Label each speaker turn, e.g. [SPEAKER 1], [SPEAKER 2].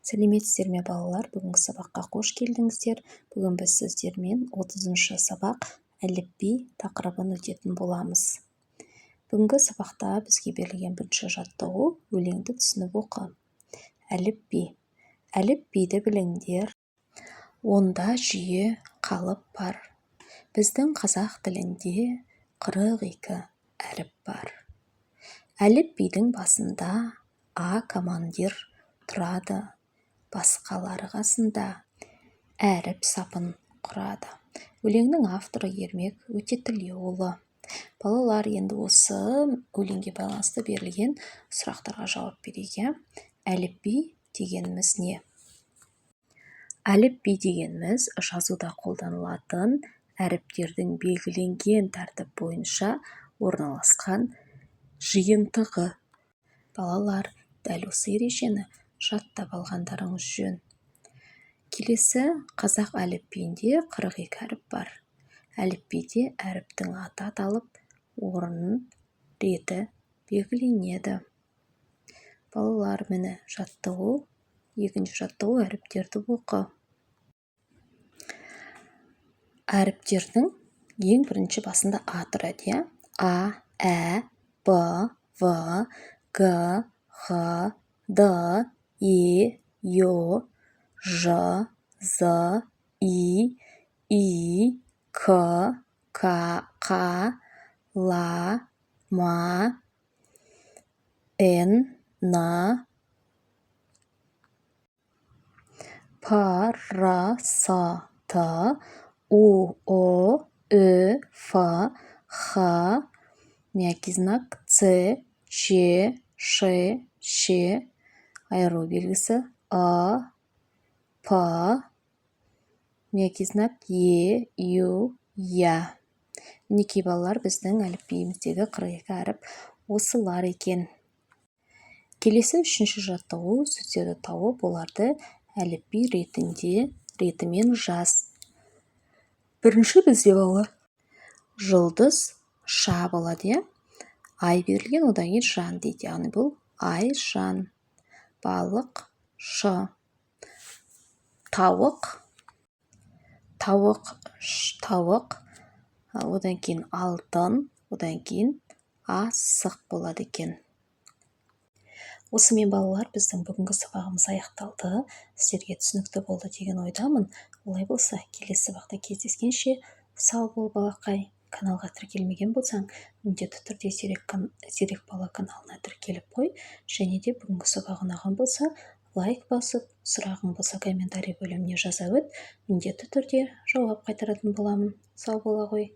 [SPEAKER 1] Сәлеметсіздер ме балалар? Бүгінгі сабаққа қош келдіңіздер. Бүгін біз сіздермен 30-шы сабақ әліпби тақырыбын өтетін боламыз. Бүгінгі сабақта бізге берілген бірінші жаттығу өлеңді түсініп оқы. Әліпби. Әліпбиді біліңдер. Онда жүйе қалып бар. Біздің қазақ тілінде 42 әріп бар. Әліпбидің басында А командир тұрады. Басқалары қасында әріп сапын құрады. Өлеңнің авторы Ермек Өтетілеуұлы. Балалар, енді осы өлеңге байланысты берілген сұрақтарға жауап берейік. Әліпби дегеніміз не? Әліпби дегеніміз жазуда қолданылатын әріптердің белгіленген тәртіп бойынша орналасқан жиынтығы. Балалар, дәл осы ережені жаттап алғандарыңыз жөн. Келесі, қазақ әліпбиінде 42 әріп бар. Әліпбиде әріптің аты аталып, орынның реті белгіленеді. Балалар, міне жаттығу, екінші жаттығу әріптерді оқы. Әріптердің ең бірінші басында А тұрады. А, Ә, Б, В, Г, Х, Д, Е, Ё, Ж, З, И, К, Қ, Ла, Ма, Н, Н, П, Р, С, Т, У, О, Ү, Ф, Х, мягкий знак Ц, Ч, Ш, Щ, айыру белгісі А, П, мягкий знак Е, Ю, Я. Мінекей балалар, біздің әліпбиіміздегі 42 әріп осылар екен. Келесі үшінші жаттығу сөздерді тауып, оларды әліпби ретімен жаз. Бірінші бізде балалар жұлдыз ша болады. Ай берілген, одан кейін жан дейді. Яғни бұл ай жан. Балық ш. Тауық тауық. Одан кейін алтын, одан кейін асық болады екен. Осымен балалар, біздің бүгінгі сабағымыз аяқталды. Сіздерге түсінікті болды деген ойдамын. Олай болса, келесі сабақта кездескенше сау бол балақай. Каналға тіркелмеген болсаң, міндетті түрде зерек бала каналына тіркеліп қой. Және де бүгінгі сабақ ұнаған болса, лайк басып, сұрағың болса комментарий бөліміне жаза өт. Міндетті түрде жауап қайтаратын боламын. Сау бола ғой.